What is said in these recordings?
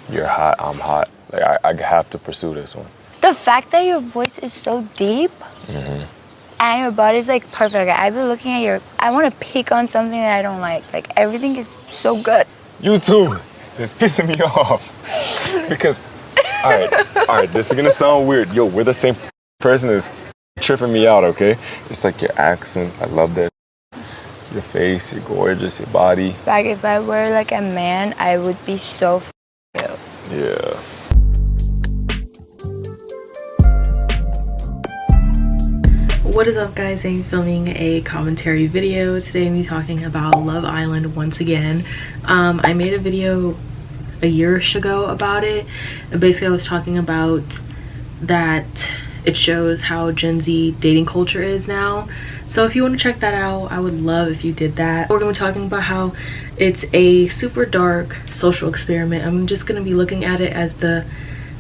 You're hot, I'm hot. Like, I have to pursue this one. The fact that your voice is so deep and your body's like perfect. I've been looking at your, I want to pick on something that I don't like. Like everything is so good. You too. It's pissing me off. Because, all right, this is gonna sound weird. Yo, we're the same person that's tripping me out, okay? It's like your accent, I love that. Your face, you're gorgeous, your body. Like if I were like a man, I would be so cute. Yeah. What is up, guys? I'm filming a commentary video. Today I'm talking about Love Island once again. I made a video a year-ish ago about it. And basically I was talking about that it shows how Gen Z dating culture is now. So if you want to check that out, I would love if you did that. We're going to be talking about how it's a super dark social experiment. I'm just going to be looking at it as the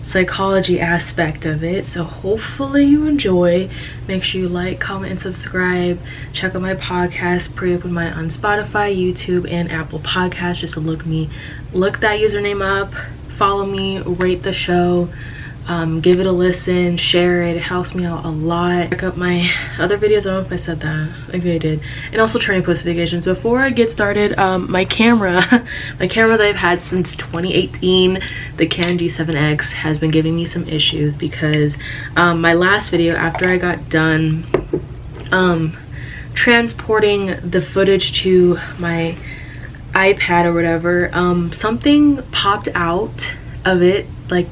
psychology aspect of it, so hopefully you enjoy. Make sure you like, comment, and subscribe. Check out my podcast, pre-open mine on Spotify, YouTube, and Apple Podcasts. Just to look that username up, follow me, rate the show, give it a listen, share it. It helps me out a lot. Check out my other videos. I don't know if I said that. Maybe I did. And also turning notifications. Before I get started, my camera that I've had since 2018, the Canon G7X, has been giving me some issues because my last video, after I got done transporting the footage to my iPad or whatever, something popped out of it. Like,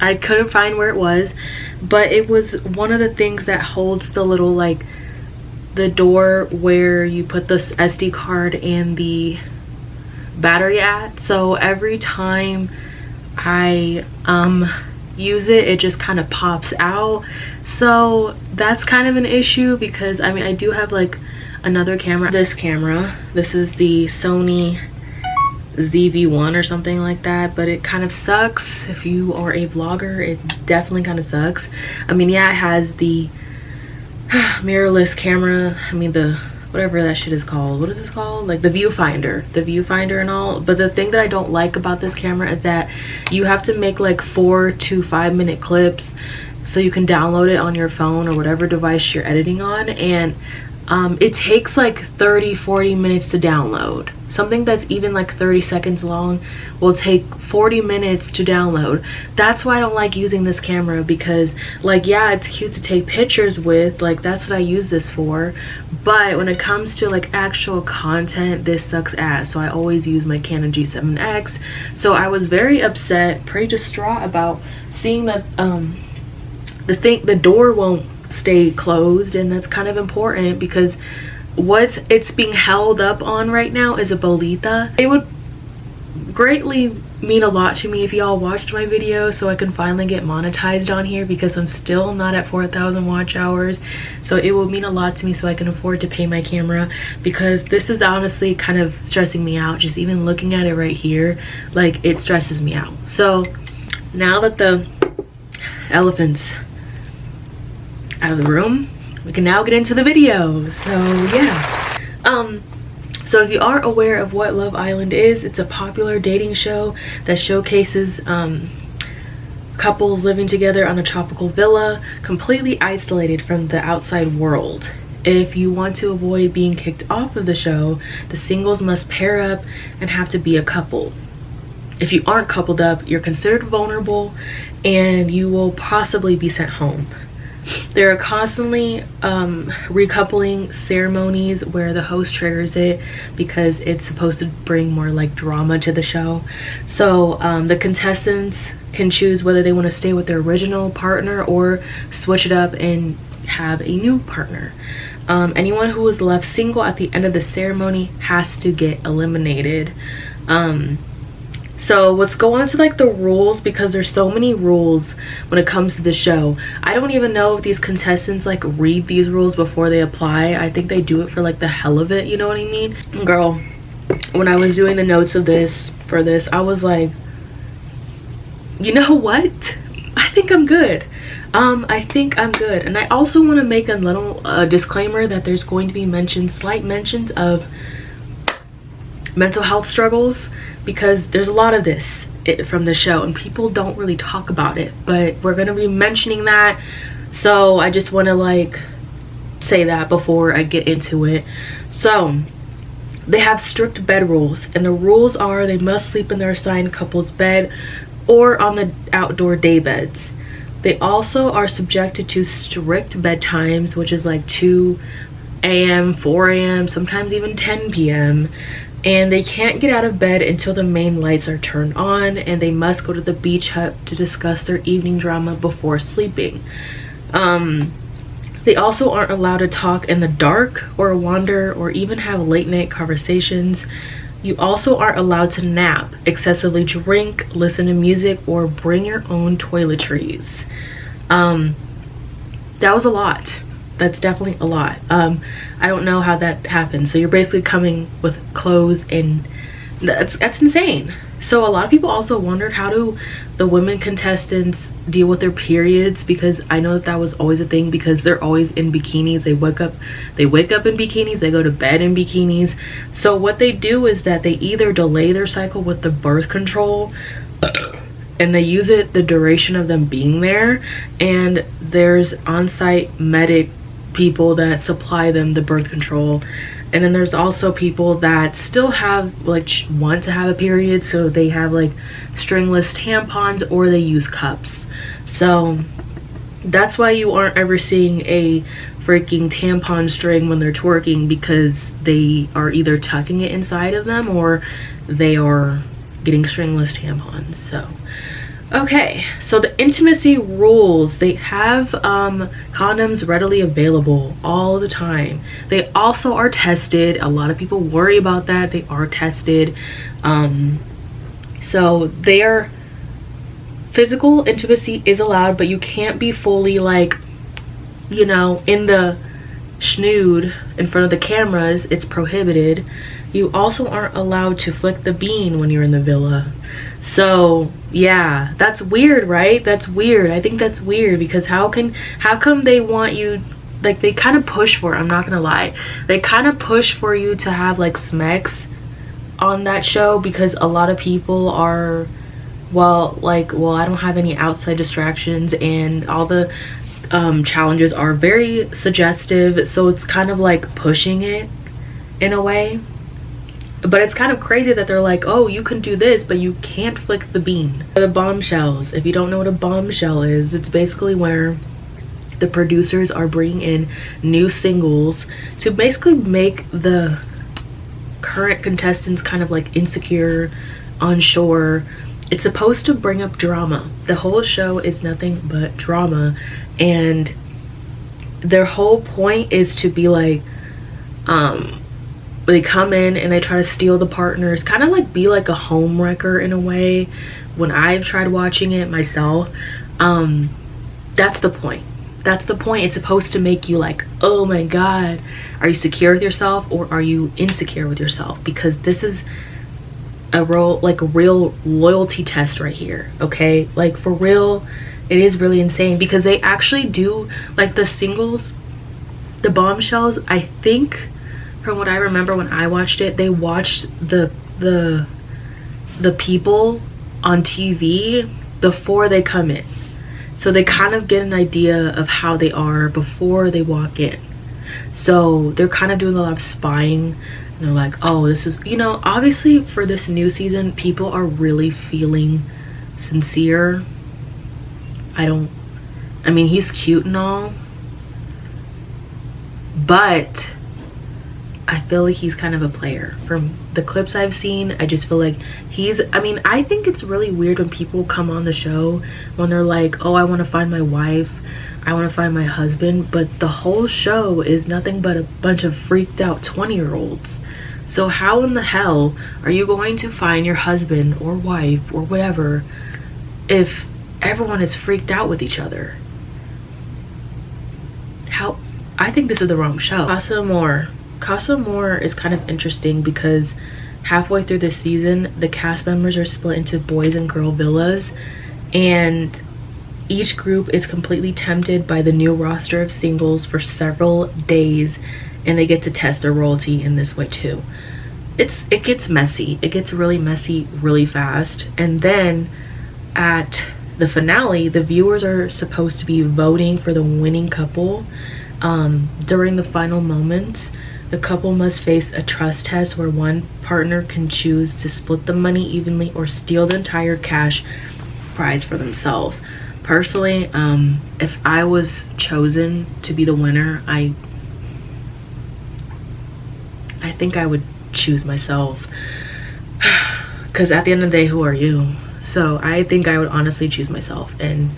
I couldn't find where it was, but it was one of the things that holds the little, like, the door where you put the SD card and the battery at. So every time I use it, it just kind of pops out. So that's kind of an issue because, I mean, I do have like another camera. This is the Sony ZV-1 or something like that, but it kind of sucks. If you are a vlogger, it definitely kind of sucks. I mean, yeah, it has the mirrorless camera, I mean, the whatever that shit is called. What is this called? Like the viewfinder and all. But the thing that I don't like about this camera is that you have to make like 4 to 5 minute clips so you can download it on your phone or whatever device you're editing on, and it takes like 30-40 minutes to download. Something that's even like 30 seconds long will take 40 minutes to download. That's why I don't like using this camera, because, like, yeah, it's cute to take pictures with, like, that's what I use this for, but when it comes to like actual content, this sucks ass. So I always use my Canon G7X. So I was very upset, pretty distraught about seeing that the door won't stay closed, and that's kind of important because what it's being held up on right now is a bolita. It would greatly mean a lot to me if y'all watched my video so I can finally get monetized on here, because I'm still not at 4,000 watch hours. So it will mean a lot to me so I can afford to pay my camera, because this is honestly kind of stressing me out. Just even looking at it right here, like, it stresses me out. So now that the elephant's out of the room, we can now get into the video. So yeah, so if you aren't aware of what Love Island is, it's a popular dating show that showcases couples living together on a tropical villa, completely isolated from the outside world. If you want to avoid being kicked off of the show, the singles must pair up and have to be a couple. If you aren't coupled up, you're considered vulnerable and you will possibly be sent home. There are constantly recoupling ceremonies where the host triggers it because it's supposed to bring more like drama to the show. So the contestants can choose whether they want to stay with their original partner or switch it up and have a new partner. Anyone who is left single at the end of the ceremony has to get eliminated. So let's go on to like the rules, because there's so many rules when it comes to the show. I don't even know if these contestants like read these rules before they apply. I think they do it for like the hell of it, you know what I mean? Girl, when I was doing the notes of this, I was like, you know what? I think I'm good. I think I'm good. And I also want to make a little disclaimer that there's going to be slight mentions of mental health struggles, because there's a lot of this from the show, and people don't really talk about it, but we're gonna be mentioning that. So I just want to like say that before I get into it. So they have strict bed rules, and the rules are they must sleep in their assigned couple's bed or on the outdoor day beds. They also are subjected to strict bedtimes, which is like 2 a.m., 4 a.m., sometimes even 10 p.m. And they can't get out of bed until the main lights are turned on, and they must go to the beach hut to discuss their evening drama before sleeping. They also aren't allowed to talk in the dark or wander or even have late night conversations. You also aren't allowed to nap, excessively drink, listen to music, or bring your own toiletries. That was a lot. That's definitely a lot. I don't know how that happens. So you're basically coming with clothes, and that's insane. So a lot of people also wondered, how do the women contestants deal with their periods? Because I know that was always a thing, because they're always in bikinis. They wake up in bikinis, they go to bed in bikinis. So what they do is that they either delay their cycle with the birth control, and they use it the duration of them being there, and there's on-site medic people that supply them the birth control. And then there's also people that still have like want to have a period, so they have like stringless tampons, or they use cups. So that's why you aren't ever seeing a freaking tampon string when they're twerking, because they are either tucking it inside of them or they are getting stringless tampons. So okay, so the intimacy rules, they have condoms readily available all the time. They also are tested. A lot of people worry about that. They are tested. So their physical intimacy is allowed, but you can't be fully like, you know, in the schnood in front of the cameras. It's prohibited. You also aren't allowed to flick the bean when you're in the villa. So yeah, that's weird, right? That's weird. I think that's weird, because how come they want you, like, they kind of push for it, I'm not gonna lie, they kind of push for you to have like smex on that show, because a lot of people are, well, I don't have any outside distractions, and all the challenges are very suggestive, so it's kind of like pushing it in a way. But it's kind of crazy that they're like, oh, you can do this, but you can't flick the bean. The bombshells, if you don't know what a bombshell is, it's basically where the producers are bringing in new singles to basically make the current contestants kind of like insecure, unsure. It's supposed to bring up drama. The whole show is nothing but drama, and their whole point is to be like, they come in and they try to steal the partners, kind of like be like a home wrecker in a way. When I've tried watching it myself, that's the point. That's the point. It's supposed to make you like, oh my god, are you secure with yourself, or are you insecure with yourself? Because this is a real loyalty test right here, okay? Like, for real, it is really insane, because they actually do, like, the singles, the bombshells, I think, from what I remember when I watched it, they watched the people on TV before they come in, so they kind of get an idea of how they are before they walk in. So they're kind of doing a lot of spying, and they're like, oh, this is, you know, obviously for this new season, people are really feeling sincere. I mean, he's cute and all, but I feel like he's kind of a player. From the clips I've seen, I just feel like I think it's really weird when people come on the show when they're like, oh, I want to find my wife, I want to find my husband, but the whole show is nothing but a bunch of freaked out 20-year-olds. So how in the hell are you going to find your husband or wife or whatever if everyone is freaked out with each other? I think this is the wrong show. Casa Amor is kind of interesting, because halfway through this season, the cast members are split into boys and girl villas, and each group is completely tempted by the new roster of singles for several days, and they get to test their royalty in this way too. it gets messy. It gets really messy really fast. And then at the finale, the viewers are supposed to be voting for the winning couple. During the final moments, the couple must face a trust test where one partner can choose to split the money evenly or steal the entire cash prize for themselves. Personally, if I was chosen to be the winner, I think I would choose myself, because at the end of the day, who are you? So I think I would honestly choose myself and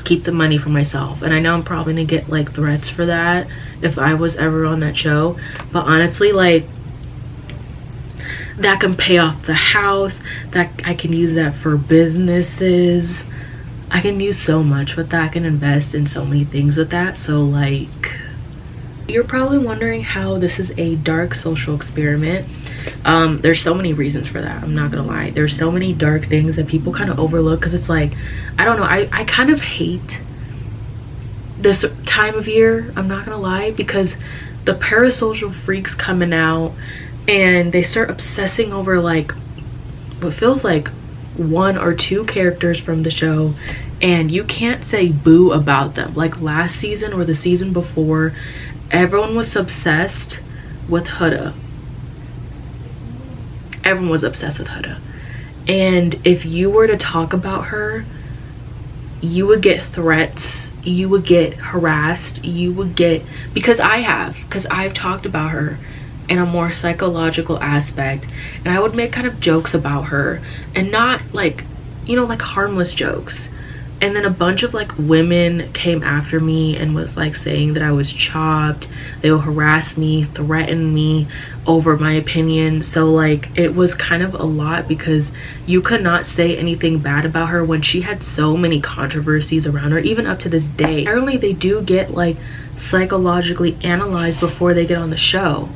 keep the money for myself. And I know I'm probably gonna get like threats for that if I was ever on that show, but honestly, like, that can pay off the house, that I can use that for businesses. I can use so much with that. I can invest in so many things with that. So like, you're probably wondering how this is a dark social experiment. There's so many reasons for that. I'm not gonna lie. There's so many dark things that people kind of overlook, because it's like, I don't know, I kind of hate this time of year, I'm not gonna lie, because the parasocial freaks coming out and they start obsessing over like what feels like 1 or 2 characters from the show, and you can't say boo about them. Like last season or the season before, everyone was obsessed with Huda. Everyone was obsessed with Huda, and if you were to talk about her, you would get threats, you would get harassed, you would get, because I've talked about her in a more psychological aspect, and I would make kind of jokes about her, and not like, you know, like harmless jokes. And then a bunch of like women came after me and was like saying that I was chopped. They will harass me, threaten me over my opinion. So like, it was kind of a lot, because you could not say anything bad about her when she had so many controversies around her, even up to this day. Apparently they do get like psychologically analyzed before they get on the show.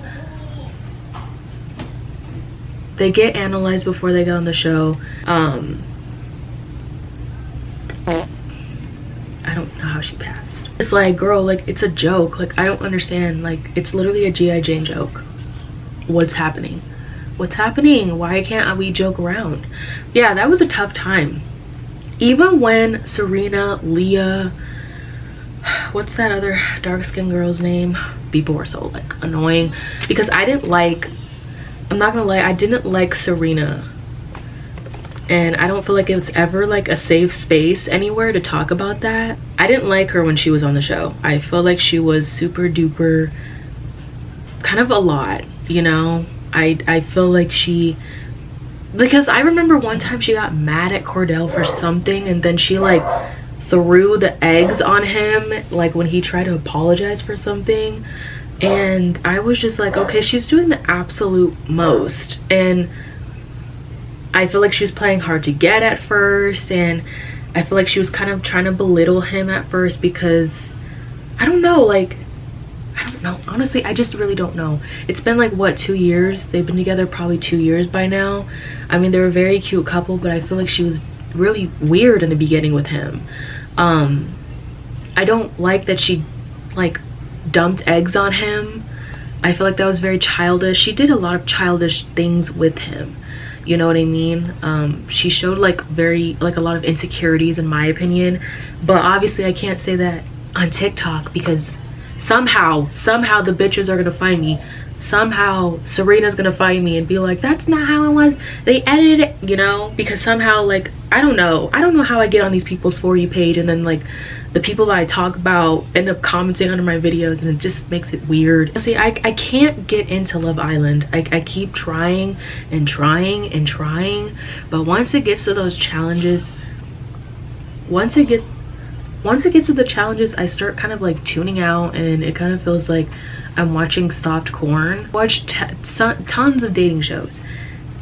They get analyzed before they get on the show. I don't know how she passed. It's like, girl, like, it's a joke. Like, I don't understand. Like, it's literally a G.I. Jane joke. What's happening? What's happening? Why can't we joke around? Yeah, that was a tough time. Even when Serena, Leah, what's that other dark-skinned girl's name? People were so like annoying, because I didn't like, I'm not gonna lie, I didn't like Serena. And I don't feel like it was ever like a safe space anywhere to talk about that. I didn't like her when she was on the show. I feel like she was super duper, kind of a lot, you know? I feel like she, because I remember one time she got mad at Cordell for something, and then she like threw the eggs on him, like when he tried to apologize for something. And I was just like, okay, she's doing the absolute most. And I feel like she was playing hard to get at first, and I feel like she was kind of trying to belittle him at first, because I don't know, like, I don't know, honestly, I just really don't know. It's been like, what, 2 years? They've been together probably 2 years by now. I mean, they're a very cute couple, but I feel like she was really weird in the beginning with him. I don't like that she like dumped eggs on him. I feel like that was very childish. She did a lot of childish things with him, you know what I mean? She showed like a lot of insecurities in my opinion, but obviously I can't say that on TikTok, because somehow the bitches are gonna find me. Somehow Serena's gonna find me and be like, that's not how it was, they edited it, you know? Because somehow, like, I don't know how I get on these people's For You page, and then like the people that I talk about end up commenting under my videos, and it just makes it weird. See, I can't get into Love Island. I keep trying and trying and trying, but once it gets to those challenges, once it gets to the challenges, I start kind of like tuning out, and it kind of feels like I'm watching soft corn. Watch tons of dating shows,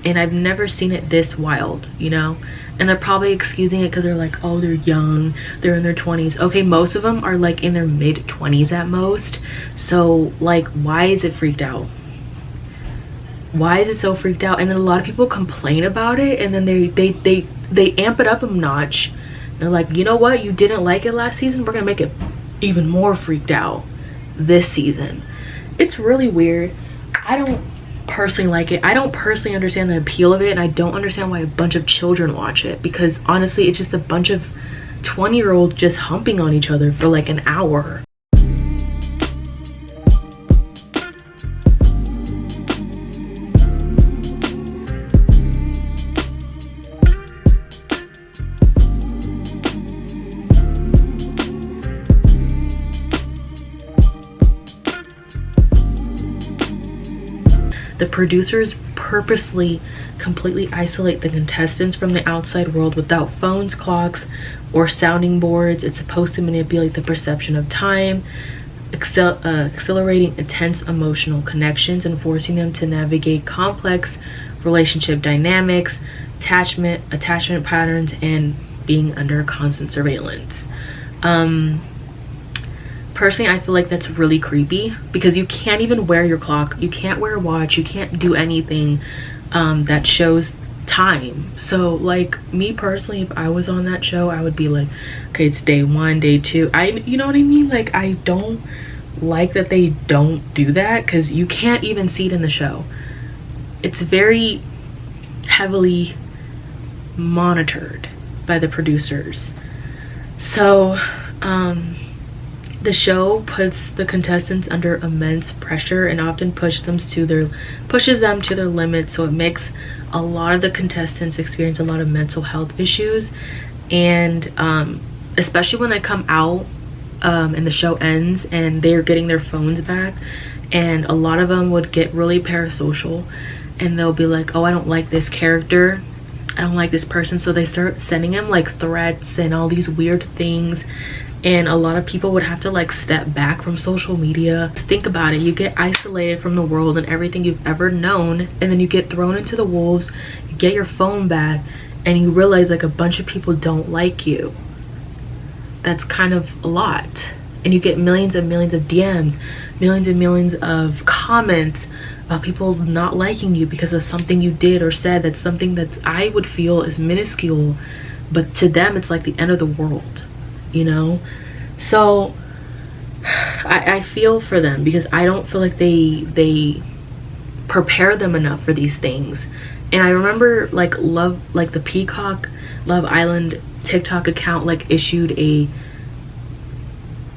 and I've never seen it this wild, you know? And they're probably excusing it because they're like, oh, they're young, they're in their 20s. Okay, most of them are like in their mid-20s at most. So like, why is it freaked out? Why is it so freaked out? And then a lot of people complain about it, and then they amp it up a notch. They're like, you know what, you didn't like it last season, we're gonna make it even more freaked out this season. It's really weird. I personally like it. I don't personally understand the appeal of it, and I don't understand why a bunch of children watch it, because honestly it's just a bunch of 20-year-olds just humping on each other for like an hour. The producers purposely completely isolate the contestants from the outside world without phones, clocks, or sounding boards. It's supposed to manipulate the perception of time, accelerating intense emotional connections and forcing them to navigate complex relationship dynamics, attachment patterns, and being under constant surveillance. Personally, I feel like that's really creepy, because you can't even wear your clock, you can't wear a watch, you can't do anything that shows time. So like me personally, if I was on that show, I would be like, okay, it's day 1, day 2. You know what I mean? Like, I don't like that they don't do that, because you can't even see it in the show. It's very heavily monitored by the producers. So the show puts the contestants under immense pressure and often pushes them to their limits, so it makes a lot of the contestants experience a lot of mental health issues. And especially when they come out and the show ends and they're getting their phones back, and a lot of them would get really parasocial, and they'll be like, oh, I don't like this character, I don't like this person, so they start sending him like threats and all these weird things. And a lot of people would have to like step back from social media. Just think about it, you get isolated from the world and everything you've ever known, and then you get thrown into the wolves, you get your phone back, and you realize like a bunch of people don't like you. That's kind of a lot. And you get millions and millions of DMs, millions and millions of comments about people not liking you because of something you did or said. That's something that I would feel is minuscule, but to them it's like the end of the world, you know? So I feel for them, because I don't feel like they prepare them enough for these things. And I remember like the Peacock Love Island TikTok account like issued a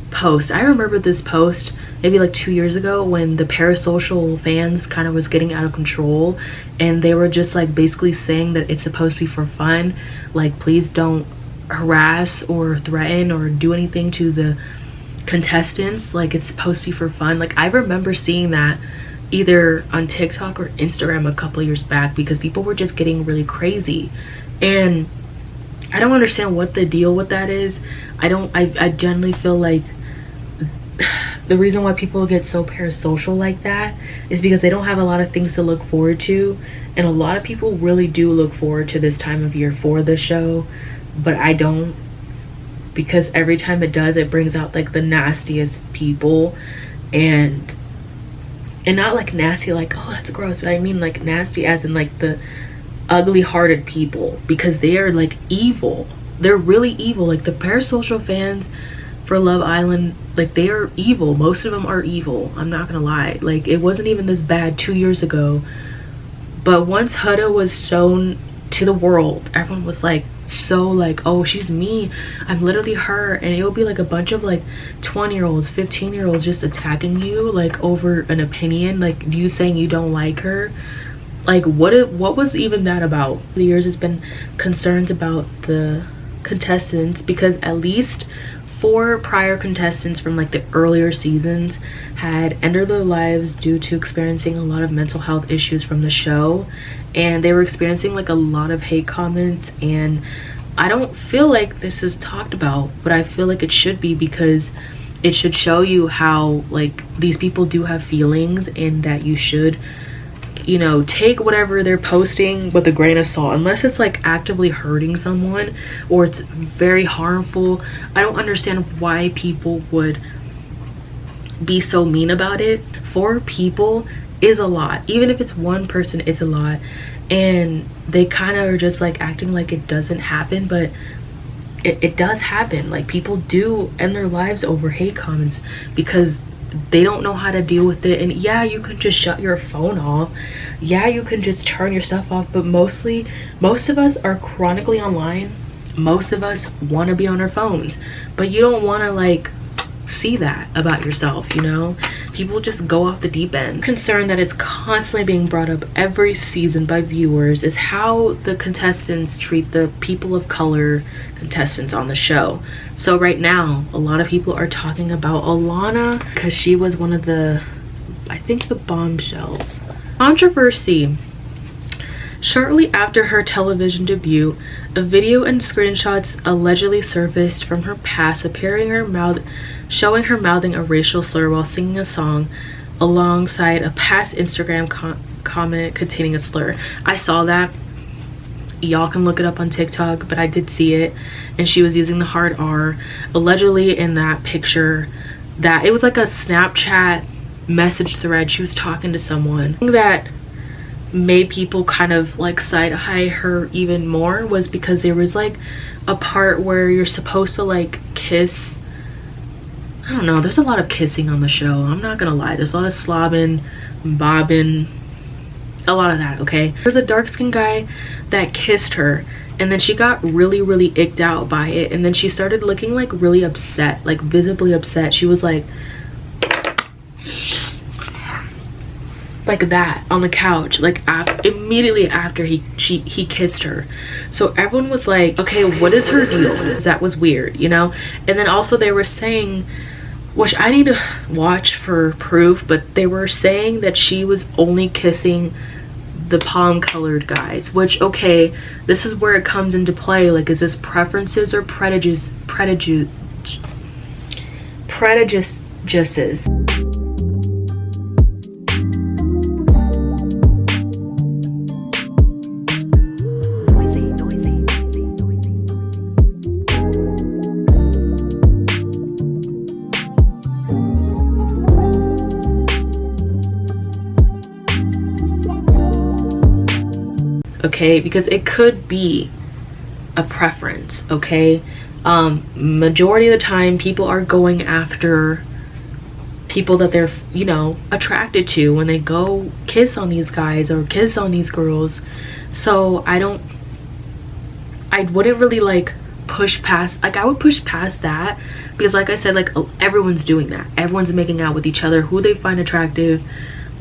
post. I remember this post maybe like 2 years ago, when the parasocial fans kind of was getting out of control, and they were just like basically saying that it's supposed to be for fun, like please don't harass or threaten or do anything to the contestants, like it's supposed to be for fun. Like I remember seeing that either on TikTok or Instagram a couple years back, because people were just getting really crazy, and I don't understand what the deal with that is. I generally feel like the reason why people get so parasocial like that is because they don't have a lot of things to look forward to, and a lot of people really do look forward to this time of year for the show, but I don't, because every time it does, it brings out like the nastiest people, and not like nasty like, oh that's gross, but I mean like nasty as in like the ugly hearted people, because they are like evil. They're really evil. Like the parasocial fans for Love Island, like they are evil. Most of them are evil, I'm not gonna lie. Like it wasn't even this bad 2 years ago, but once Huda was shown to the world, everyone was like so like, oh she's me, I'm literally her. And it would be like a bunch of like 20-year-olds 15-year-olds just attacking you like over an opinion, like you saying you don't like her. Like what was even that about? For the years it's been concerns about the contestants, because at least 4 prior contestants from like the earlier seasons had ended their lives due to experiencing a lot of mental health issues from the show, and they were experiencing like a lot of hate comments. And I don't feel like this is talked about, but I feel like it should be, because it should show you how like these people do have feelings, and that you should, you know, take whatever they're posting with a grain of salt, unless it's like actively hurting someone or it's very harmful. I don't understand why people would be so mean about it. 4 people is a lot. Even if it's one person, it's a lot. And they kind of are just like acting like it doesn't happen, but it does happen. Like people do end their lives over hate comments, because they don't know how to deal with it. And yeah, you can just shut your phone off, yeah, you can just turn your stuff off, but most of us are chronically online. Most of us want to be on our phones, but you don't want to like see that about yourself, you know? People just go off the deep end. Concern that is constantly being brought up every season by viewers is how the contestants treat the people of color contestants on the show. So right now, a lot of people are talking about Alana because she was one of the, I think, the bombshells. Controversy. Shortly after her television debut, a video and screenshots allegedly surfaced from her past showing her mouthing a racial slur while singing a song alongside a past Instagram comment containing a slur. I saw that. Y'all can look it up on TikTok, but I did see it, and she was using the hard R allegedly in that picture. That it was like a Snapchat message thread. She was talking to someone. That made people kind of like side-eye her even more was because there was like a part where you're supposed to like kiss. I don't know, there's a lot of kissing on the show, I'm not gonna lie. There's a lot of slobbing, bobbing, a lot of that, okay? There's a dark-skinned guy that kissed her, and then she got really icked out by it, and then she started looking like really upset, like visibly upset. She was like that on the couch, like immediately after he kissed her. So everyone was like, okay, what is her deal? That was weird, you know? And then also they were saying, which I need to watch for proof, but they were saying that she was only kissing the palm colored guys, which, okay, this is where it comes into play. Like, is this preferences or prejudices? Okay, because it could be a preference, okay? Majority of the time people are going after people that they're, you know, attracted to when they go kiss on these guys or kiss on these girls. So I wouldn't really like push past, like I would push past that, because like I said, like everyone's doing that. Everyone's making out with each other who they find attractive,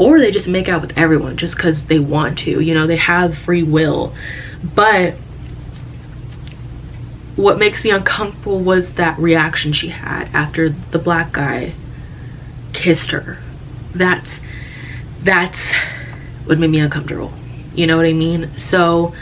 or they just make out with everyone just because they want to, you know, they have free will. But what makes me uncomfortable was that reaction she had after the black guy kissed her. That's what made me uncomfortable, you know what I mean? So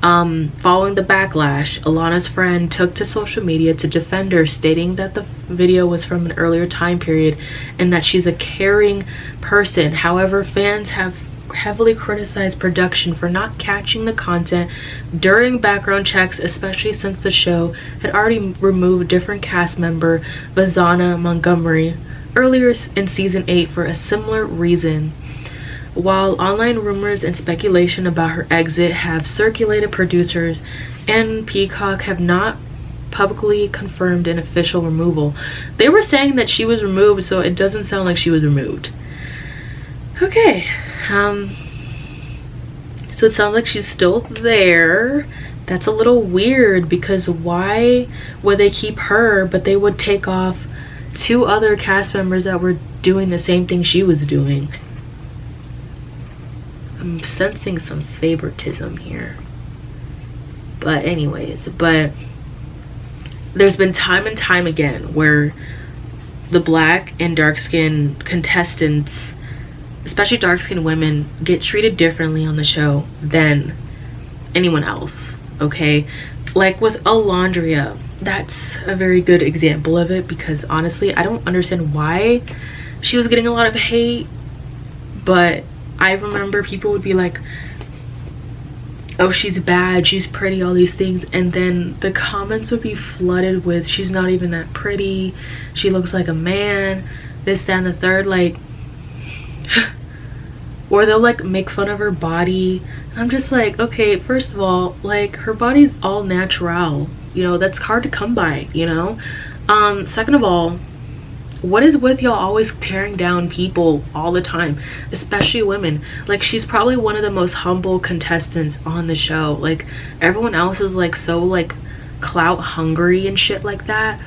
following the backlash, Alana's friend took to social media to defend her, stating that the video was from an earlier time period and that she's a caring person. However, fans have heavily criticized production for not catching the content during background checks, especially since the show had already removed different cast member Vazana Montgomery earlier in season 8 for a similar reason. While online rumors and speculation about her exit have circulated, producers and Peacock have not publicly confirmed an official removal. They were saying that she was removed, so it doesn't sound like she was removed. Okay, so it sounds like she's still there. That's a little weird, because why would they keep her but they would take off 2 other cast members that were doing the same thing she was doing? I'm sensing some favoritism here. But anyways, there's been time and time again where the black and dark-skinned contestants, especially dark-skinned women, get treated differently on the show than anyone else, okay? Like with Alondria, that's a very good example of it, because honestly, I don't understand why she was getting a lot of hate, but I remember people would be like, oh, she's bad, she's pretty, all these things, and then the comments would be flooded with, she's not even that pretty, she looks like a man, this, that, and the third, like, or they'll like make fun of her body. I'm just like, okay, first of all, like, her body's all natural, you know, that's hard to come by, you know. Second of all, what is with y'all always tearing down people all the time, especially women? Like, she's probably one of the most humble contestants on the show. Like, everyone else is like so like clout hungry and shit like that,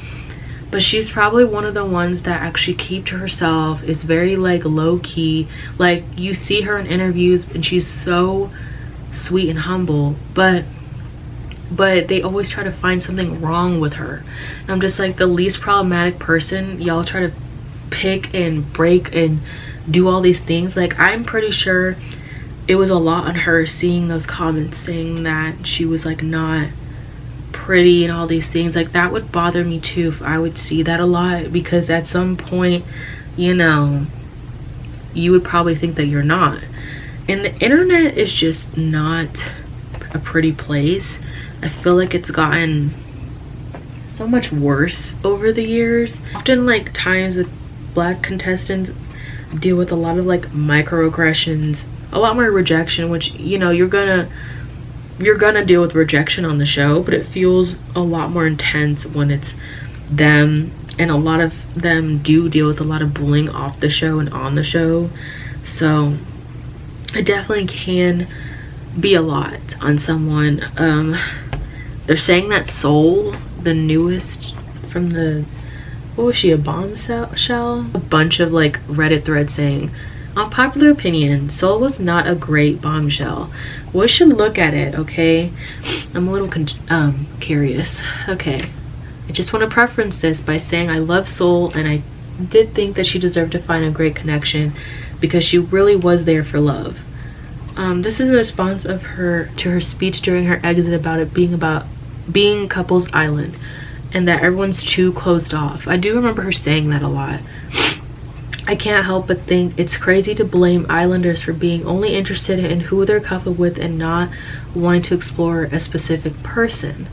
but she's probably one of the ones that actually keep to herself, is very like low-key. Like, you see her in interviews and she's so sweet and humble, but they always try to find something wrong with her. And I'm just like, the least problematic person y'all try to pick and break and do all these things. Like, I'm pretty sure it was a lot on her seeing those comments saying that she was like not pretty and all these things. Like, that would bother me too if I would see that a lot, because at some point, you know, you would probably think that you're not. And the internet is just not a pretty place. I feel like it's gotten so much worse over the years. Often like times that black contestants deal with a lot of like microaggressions, a lot more rejection, which, you know, you're gonna deal with rejection on the show, but it feels a lot more intense when it's them. And a lot of them do deal with a lot of bullying off the show and on the show, so it definitely can be a lot on someone. They're saying that Soul, the newest from the, what was she, a bombshell? A bunch of like Reddit threads saying, unpopular opinion, Soul was not a great bombshell. We should look at it, okay? I'm a little curious. Okay, I just want to preference this by saying I love Soul, and I did think that she deserved to find a great connection because she really was there for love. This is in response of her to her speech during her exit about it being couples island and that everyone's too closed off. I do remember her saying that a lot. I can't help but think it's crazy to blame islanders for being only interested in who they're coupled with and not wanting to explore a specific person.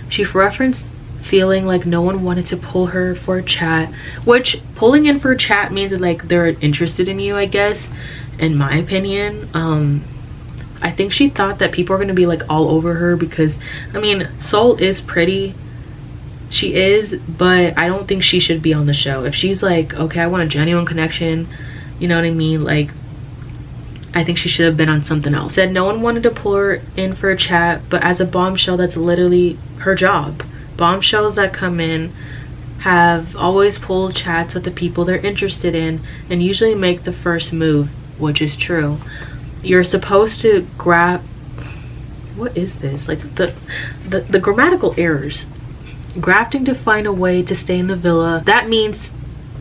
She referenced feeling like no one wanted to pull her for a chat, which pulling in for a chat means that like they're interested in you, I guess, in my opinion. I think she thought that people are going to be like all over her because, I mean, Soul is pretty, she is, but I don't think she should be on the show. If she's like, okay, I want a genuine connection, you know what I mean, like, I think she should have been on something else. Said no one wanted to pull her in for a chat, but as a bombshell, that's literally her job. Bombshells that come in have always pulled chats with the people they're interested in and usually make the first move, which is true. You're supposed to grab, what is this, like the grammatical errors. Grafting to find a way to stay in the villa, that means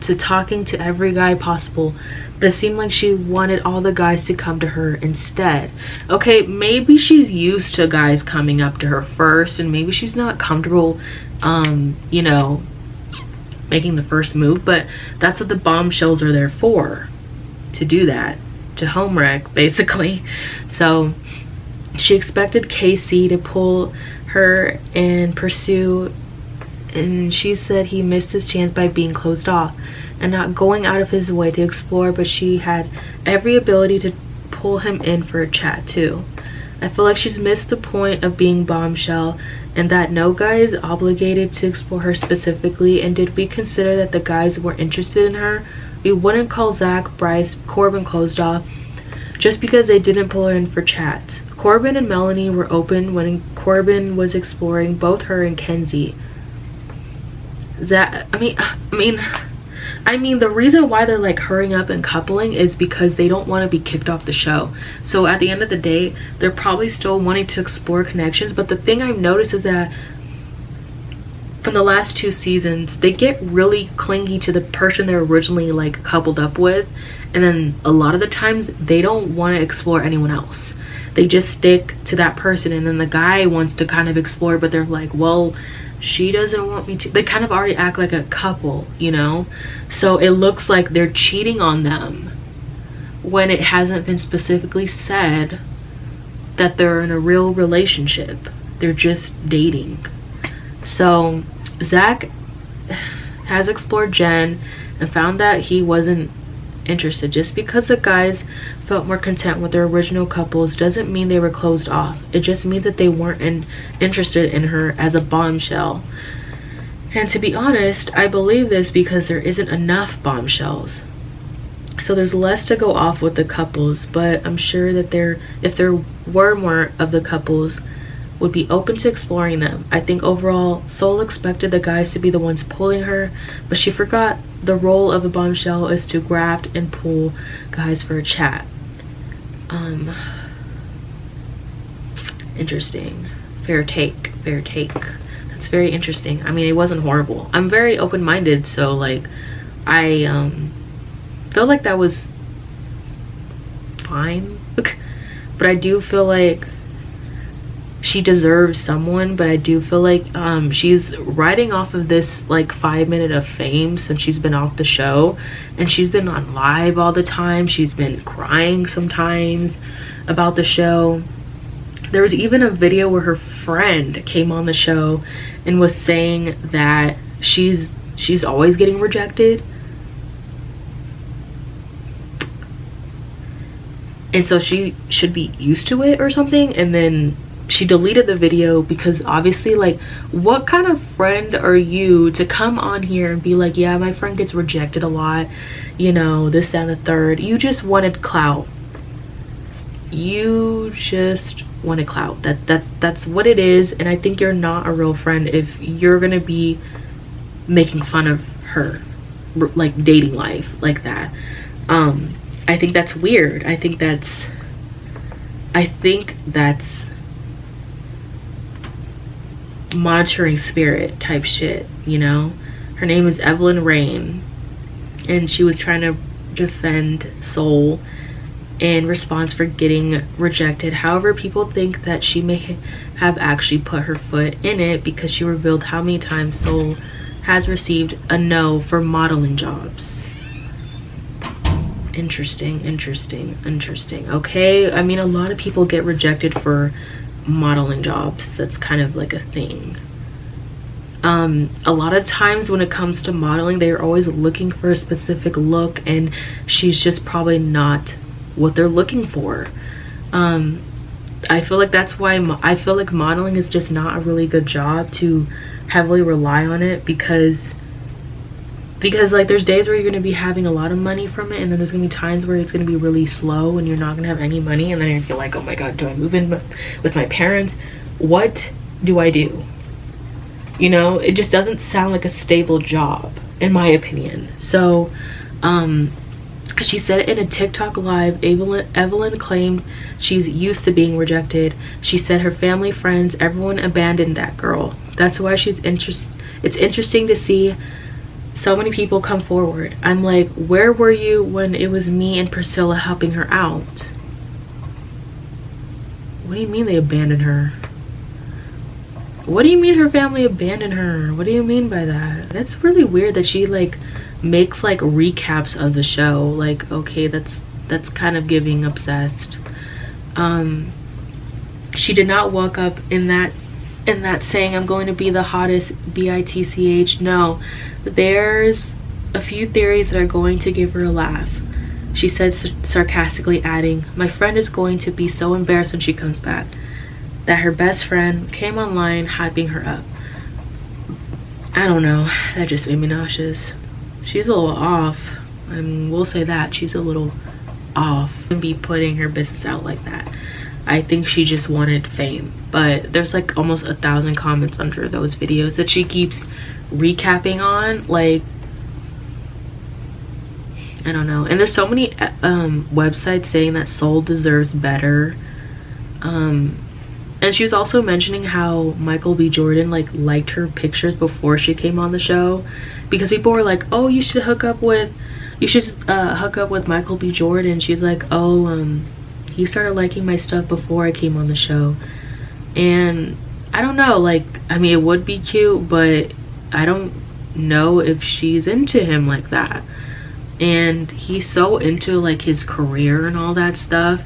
to talking to every guy possible, but it seemed like she wanted all the guys to come to her instead. Okay, maybe she's used to guys coming up to her first and maybe she's not comfortable you know, making the first move, but that's what the bombshells are there for, to do that, to home wreck basically. So she expected KC to pull her and pursue, and she said he missed his chance by being closed off and not going out of his way to explore, but she had every ability to pull him in for a chat too. I feel like she's missed the point of being bombshell and that no guy is obligated to explore her specifically, and did we consider that the guys were interested in her, we wouldn't call Zach, Bryce, Corbin closed off just because they didn't pull her in for chats. Corbin and Melanie were open when Corbin was exploring both her and Kenzie. That I mean the reason why they're like hurrying up and coupling is because they don't want to be kicked off the show. So at the end of the day, they're probably still wanting to explore connections, but the thing I've noticed is that from the last 2 seasons, they get really clingy to the person they're originally like coupled up with, and then a lot of the times they don't want to explore anyone else. They just stick to that person, and then the guy wants to kind of explore, but they're like, well, she doesn't want me to. They kind of already act like a couple, you know? So it looks like they're cheating on them when it hasn't been specifically said that they're in a real relationship. They're just dating. So Zach has explored Jen and found that he wasn't interested. Just because the guys felt more content with their original couples doesn't mean they were closed off. It just means that they weren't interested in her as a bombshell. And to be honest, I believe this because there isn't enough bombshells. So there's less to go off with the couples, but I'm sure that if there were more of the couples, would be open to exploring them. I think overall, Soul expected the guys to be the ones pulling her, but she forgot the role of a bombshell is to grab and pull guys for a chat. Interesting. Fair take. That's very interesting. I mean, it wasn't horrible. I'm very open-minded, so like I feel like that was fine. But I do feel like she deserves someone, but I do feel like she's riding off of this like 5 minute of fame since she's been off the show, and she's been on live all the time. She's been crying sometimes about the show. There was even a video where her friend came on the show and was saying that she's always getting rejected, and so she should be used to it or something. And then she deleted the video because obviously, like, what kind of friend are you to come on here and be like, yeah, my friend gets rejected a lot, you know, this, that, and the third. You just wanted clout. You just wanted clout. That's what it is. And I think you're not a real friend if you're gonna be making fun of her like dating life like that. I think that's weird. I think that's monitoring spirit type shit, you know. Her name is Evelyn Rain, and she was trying to defend Soul in response for getting rejected. However, people think that she may have actually put her foot in it because she revealed how many times Soul has received a no for modeling jobs. Interesting. Okay, I mean, a lot of people get rejected for modeling jobs. That's kind of like a thing. A lot of times when it comes to modeling, they're always looking for a specific look, and she's just probably not what they're looking for. I feel like that's why I feel like modeling is just not a really good job to heavily rely on it, because like there's days where you're going to be having a lot of money from it, and then there's going to be times where it's going to be really slow and you're not going to have any money, and then you're like, oh my god, do I move in with my parents? What do I do? You know, it just doesn't sound like a stable job in my opinion. So she said in a TikTok live, Evelyn claimed she's used to being rejected. She said her family, friends, everyone abandoned that girl. That's why it's interesting to see so many people come forward. I'm like, where were you when it was me and Priscilla helping her out? What do you mean they abandoned her? What do you mean her family abandoned her? What do you mean by that? That's really weird that she like makes like recaps of the show. Like, okay, that's kind of giving obsessed. She did not walk up in that saying, I'm going to be the hottest bitch. No, there's a few theories that are going to give her a laugh. She said sarcastically, adding, my friend is going to be so embarrassed when she comes back that her best friend came online hyping her up. I don't know, that just made me nauseous. She's a little off. I mean, we'll say that she's a little off and be putting her business out like that. I think she just wanted fame, but there's like almost 1,000 comments under those videos that she keeps recapping on. Like, I don't know. And there's so many websites saying that Soul deserves better. And she was also mentioning how Michael B. Jordan liked her pictures before she came on the show, because people were like, oh, you should hook up with Michael B. Jordan. She's like, oh, he started liking my stuff before I came on the show. And I don't know, like, I mean, it would be cute, but I don't know if she's into him like that. And he's so into like his career and all that stuff.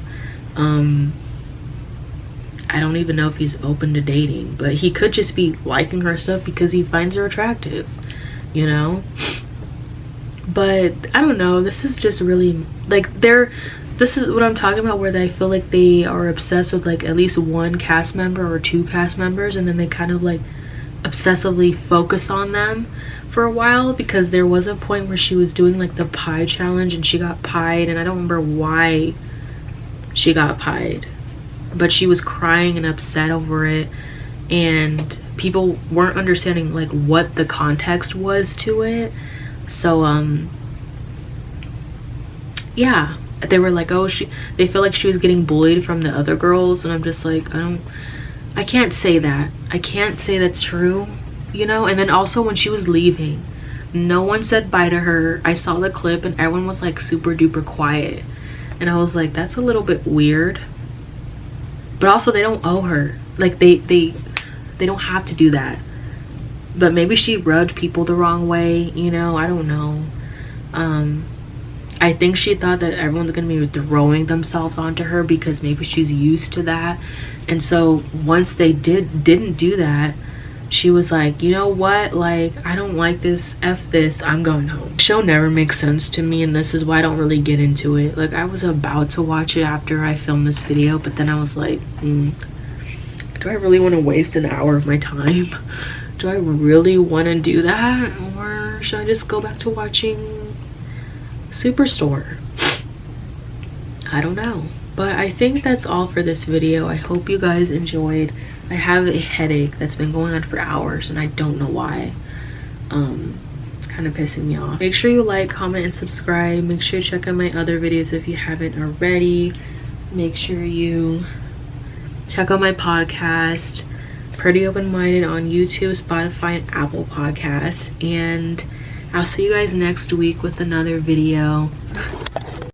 I don't even know if he's open to dating, but he could just be liking her stuff because he finds her attractive, you know. But I don't know, this is just really like this is what I'm talking about, where I feel like they are obsessed with like at least one cast member or two cast members, and then they kind of like obsessively focus on them for a while, because there was a point where she was doing like the pie challenge and she got pied, and I don't remember why she got pied, but she was crying and upset over it, and people weren't understanding like what the context was to it. So yeah, they were like, oh, they feel like she was getting bullied from the other girls, and I'm just like, I can't say that. I can't say that's true, you know. And then also when she was leaving, no one said bye to her. I saw the clip and everyone was like super duper quiet, and I was like, that's a little bit weird. But also they don't owe her, like they don't have to do that. But maybe she rubbed people the wrong way, you know, I don't know. I think she thought that everyone's gonna be throwing themselves onto her because maybe she's used to that. And so once they didn't do that, she was like, you know what, like, I don't like this, F this, I'm going home. The show never makes sense to me, and this is why I don't really get into it. Like, I was about to watch it after I filmed this video, but then I was like, do I really want to waste an hour of my time? Do I really want to do that? Or should I just go back to watching Superstore? I don't know. But I think that's all for this video. I hope you guys enjoyed. I have a headache that's been going on for hours and I don't know why. Kind of pissing me off. Make sure you like, comment, and subscribe. Make sure you check out my other videos if you haven't already. Make sure you check out my podcast, Pretty Open-Minded, on YouTube, Spotify, and Apple Podcasts. And I'll see you guys next week with another video.